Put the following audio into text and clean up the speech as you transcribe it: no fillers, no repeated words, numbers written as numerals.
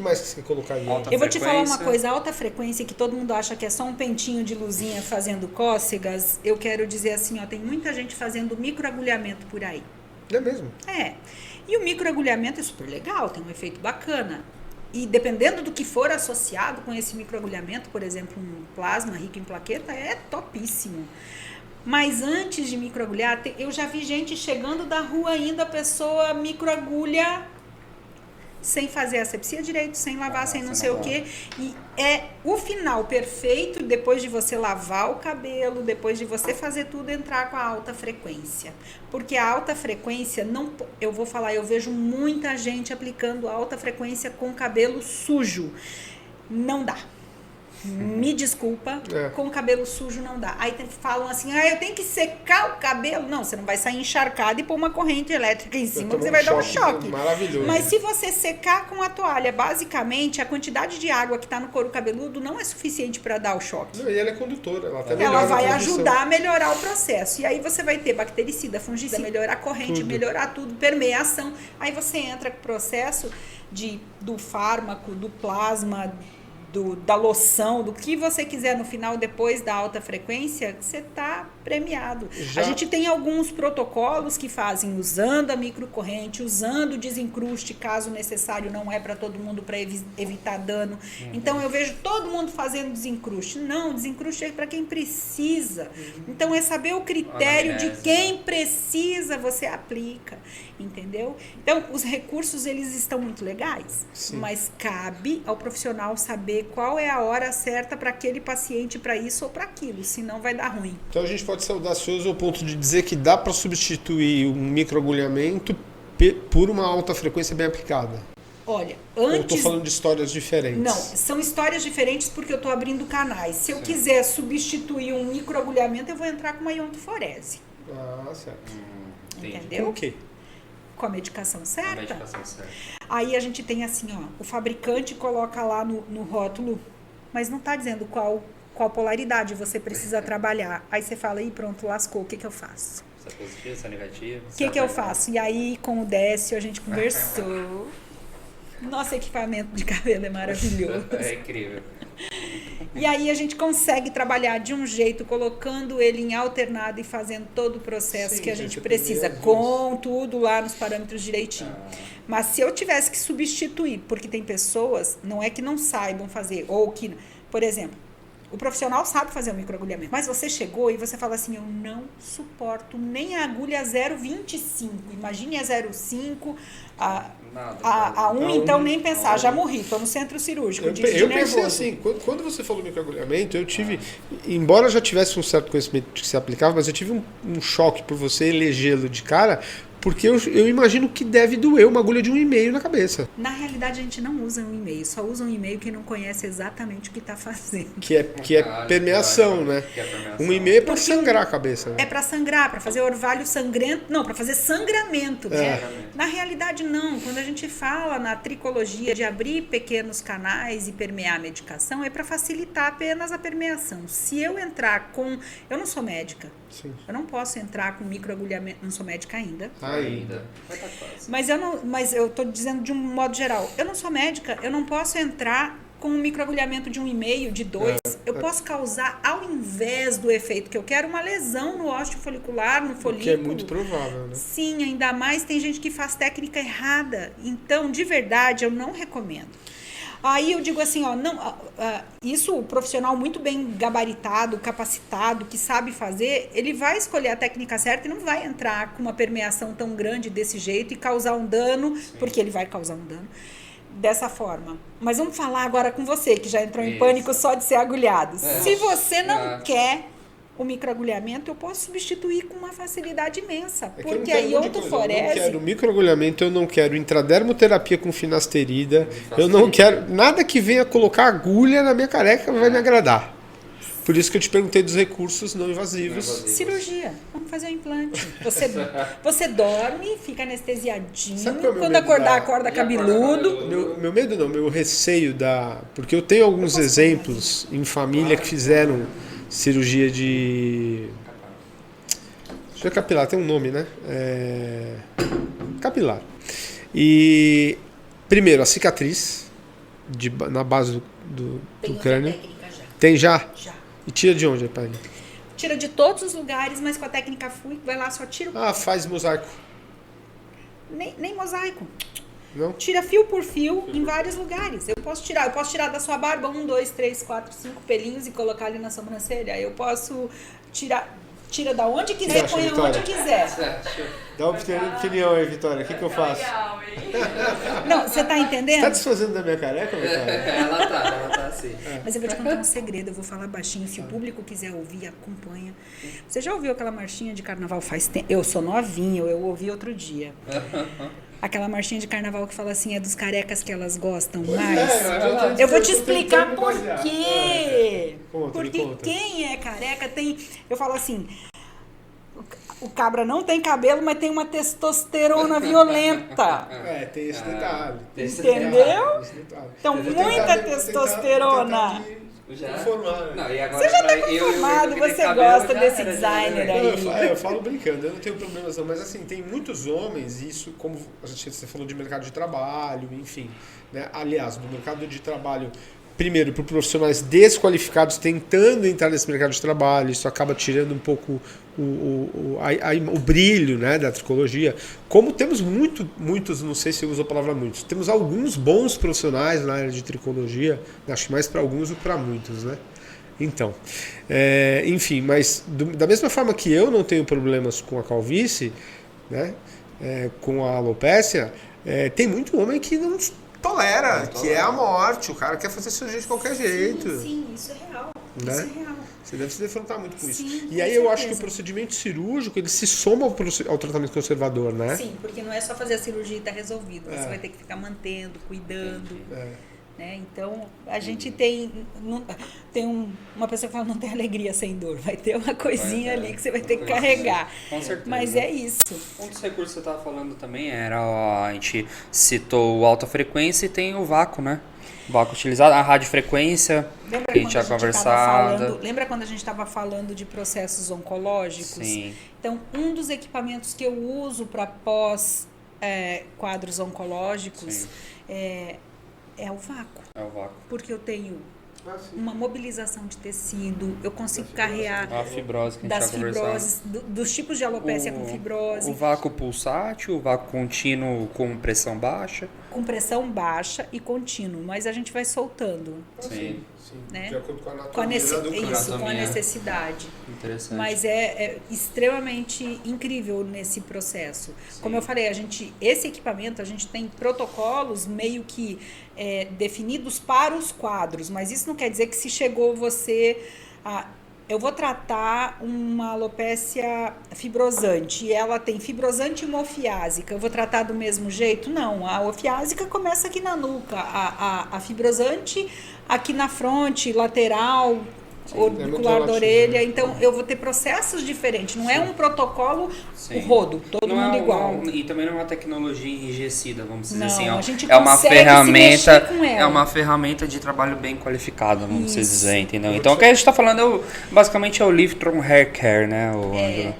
mais que você colocaria? Eu vou te falar uma coisa, alta frequência, que todo mundo acha que é só um pentinho de luzinha fazendo cócegas, eu quero dizer assim, ó, tem muita gente fazendo microagulhamento por aí. É mesmo? É. E o microagulhamento é super legal, tem um efeito bacana. E dependendo do que for associado com esse microagulhamento, por exemplo, um plasma rico em plaqueta, é topíssimo. Mas antes de microagulhar, eu já vi gente chegando da rua ainda, a pessoa microagulha sem fazer asepsia direito, sem lavar, sem não sei o quê. E é o final perfeito depois de você lavar o cabelo, depois de você fazer tudo, entrar com a alta frequência. Porque a alta frequência, não, eu vou falar, eu vejo muita gente aplicando alta frequência com cabelo sujo. Não dá. Me desculpa, com o cabelo sujo não dá. Aí falam assim, eu tenho que secar o cabelo. Não, você não vai sair encharcado e pôr uma corrente elétrica em cima, que você vai dar um choque. Maravilhoso. Mas se você secar com a toalha, basicamente, a quantidade de água que está no couro cabeludo não é suficiente para dar o choque. Não, e ela é condutora, ela vai ajudar a melhorar o processo. E aí você vai ter bactericida, fungicida, melhorar a corrente, melhorar tudo, permeação. Aí você entra com o processo do fármaco, do plasma, da loção, do que você quiser no final, depois da alta frequência, você está premiado. A gente tem alguns protocolos que fazem usando a microcorrente, usando o desencruste, caso necessário, não é para todo mundo, para evitar dano. Então, eu vejo todo mundo fazendo desencruste. Não, desencruste é para quem precisa. Então, é saber o critério de quem precisa, você aplica. Entendeu? Então, os recursos, eles estão muito legais, mas cabe ao profissional saber qual é a hora certa para aquele paciente, para isso ou para aquilo, senão vai dar ruim. Então, a gente pode ser audacioso ao ponto de dizer que dá para substituir um microagulhamento por uma alta frequência bem aplicada. Olha, Eu estou falando de histórias diferentes. Não, são histórias diferentes porque eu estou abrindo canais. Se eu quiser substituir um microagulhamento, eu vou entrar com uma iontoforese. Ah, certo. Entendeu? Com o quê? Com a medicação certa. A medicação certa. Aí a gente tem assim, ó, o fabricante coloca lá no rótulo, mas não está dizendo qual polaridade você precisa trabalhar. Aí você fala, pronto, lascou, o que eu faço? Se é positivo, se é negativo. O que eu faço? E aí, com o Décio, a gente conversou. Nosso equipamento de cabelo é maravilhoso. É incrível. E aí a gente consegue trabalhar de um jeito, colocando ele em alternado e fazendo todo o processo que a gente precisa, com tudo lá nos parâmetros direitinho. Mas se eu tivesse que substituir, porque tem pessoas, não é que não saibam fazer, ou que, por exemplo, o profissional sabe fazer o microagulhamento, mas você chegou e você fala assim, eu não suporto nem a agulha 0,25, imagine a 0,5, a 1, então nem pensar, já morri, estou no centro cirúrgico. Eu pensei assim, quando você falou microagulhamento, eu tive, embora eu já tivesse um certo conhecimento de que se aplicava, mas eu tive um choque por você elegê-lo de cara, porque eu imagino que deve doer uma agulha de 1,5 na cabeça. Na realidade, a gente não usa 1,5, só usa 1,5 quem não conhece exatamente o que está fazendo. Que é permeação, né? 1,5 é para sangrar a cabeça. Né? É para sangrar, para fazer orvalho sangrento, não, para fazer sangramento. Né? Na realidade, não. Quando a gente fala na tricologia de abrir pequenos canais e permear a medicação, é para facilitar apenas a permeação. Se eu entrar com... Eu não sou médica. Sim. Eu não posso entrar com microagulhamento, não sou médica ainda. Ainda. Mas eu estou dizendo de um modo geral. Eu não sou médica, eu não posso entrar com um microagulhamento de 1,5, de 2. Eu posso causar, ao invés do efeito que eu quero, uma lesão no ósseo folicular, no folículo. Que é muito provável, né? Sim, ainda mais tem gente que faz técnica errada. Então, de verdade, eu não recomendo. Aí eu digo assim, isso o profissional muito bem gabaritado, capacitado, que sabe fazer, ele vai escolher a técnica certa e não vai entrar com uma permeação tão grande desse jeito e causar um dano, porque ele vai causar um dano dessa forma. Mas vamos falar agora com você, que já entrou em pânico só de ser agulhado. Se você não quer o microagulhamento, eu posso substituir com uma facilidade imensa. Porque a iontoforese... Eu não quero microagulhamento, eu não quero intradermoterapia com finasterida, eu não quero... Nada que venha colocar agulha na minha careca vai me agradar. Por isso que eu te perguntei dos recursos não invasivos. Cirurgia. Vamos fazer um implante. Você dorme, fica anestesiadinho. Quando acordar, acorda cabeludo. Meu medo não, meu receio porque eu tenho alguns exemplos em família que fizeram cirurgia de... Cirurgia capilar, tem um nome, né? Capilar. E, primeiro, a cicatriz. na base do Tem outra crânio. técnica já. Tem já? Já. E tira de onde a pele? Tira de todos os lugares, mas com a técnica FUI, vai lá, só tira. Ah, faz mosaico. Nem mosaico. Não? Tira fio por fio em vários lugares. Eu posso tirar da sua barba 1, 2, 3, 4, 5 pelinhos e colocar ali na sobrancelha. Eu posso tira da onde quiser e acha, põe Vitória? onde quiser. Dá uma opinião aí, Vitória. O que eu faço? Não, você tá Você entendendo? tá desfazendo da minha careca, Vitória? Ela tá assim. Mas eu vou te contar um segredo, eu vou falar baixinho. Se o público quiser ouvir, acompanha. Você já ouviu aquela marchinha de carnaval faz tempo? Eu sou novinha, eu ouvi outro dia. Aquela marchinha de carnaval que fala assim, é dos carecas que elas gostam mais. Eu vou te explicar por quê. Porque quem é careca tem... Eu falo assim, o cabra não tem cabelo, mas tem uma testosterona violenta. Tem esse detalhe. Entendeu? Esse detalhe. Então, Eu vou muita tentar testosterona. aqui Já? informar, né? Não, e agora Você já tá pra eu conformado, que tenho você cabelo, gosta já desse era, já designer era. aí. Eu falo brincando, eu não tenho problemas não, mas assim, tem muitos homens, isso como você falou de mercado de trabalho, enfim, né? Aliás, no mercado de trabalho, primeiro, por profissionais desqualificados tentando entrar nesse mercado de trabalho, isso acaba tirando um pouco o brilho, né, da tricologia. Como temos muitos, não sei se eu uso a palavra muitos, temos alguns bons profissionais na área de tricologia, acho que mais para alguns do que para muitos, né? Então, enfim, mas da mesma forma que eu não tenho problemas com a calvície, né, com a alopécia, tem muito homem que não tolera, que é a morte, o cara quer fazer cirurgia de qualquer jeito. Sim, isso é real. Né? Isso é real. Você deve se defrontar muito com isso. Sim, E aí com eu acho que o certeza. procedimento cirúrgico ele se soma ao tratamento conservador, né? Sim, porque não é só fazer a cirurgia e tá resolvido. Você vai ter que ficar mantendo, cuidando. Né? Então, a gente tem uma pessoa que fala não tem alegria sem dor. Vai ter uma coisinha ali que você vai ter que carregar. Com certeza. Mas é isso. Um dos recursos que você estava falando também era, a gente citou o alta frequência e tem o vácuo, né? O vácuo utilizado, a radiofrequência, que a gente tinha conversado. Lembra quando a gente estava falando de processos oncológicos? Sim. Então, um dos equipamentos que eu uso para quadros oncológicos é o vácuo. É o vácuo. Porque eu tenho uma mobilização de tecido, eu consigo carregar A fibrose que a gente das tinha conversado. fibroses, dos tipos de alopécia com fibrose, O vácuo pulsátil, o vácuo contínuo com pressão baixa. com pressão baixa e contínuo, mas a gente vai soltando, Sim. né? De acordo com a Com a, anatomia do isso, caso. com a Anatomia. necessidade. Interessante. Mas é extremamente incrível nesse processo. Como eu falei, esse equipamento, a gente tem protocolos meio que definidos para os quadros, mas isso não quer dizer que se chegou você a... Eu vou tratar uma alopécia fibrosante e ela tem fibrosante e uma ofiásica. Eu vou tratar do mesmo jeito? Não. A ofiásica começa aqui na nuca, a fibrosante aqui na fronte, lateral, orbicular da orelha. Então, eu vou ter processos diferentes. Não é um protocolo rodo, todo mundo igual. E também não é uma tecnologia enrijecida, vamos dizer Não, assim. a gente É uma consegue se mexer com ela. É uma ferramenta de trabalho bem qualificada, vamos dizer, entendeu? Então, o que a gente está falando basicamente é o Liftron Hair Care, né, Ângelo?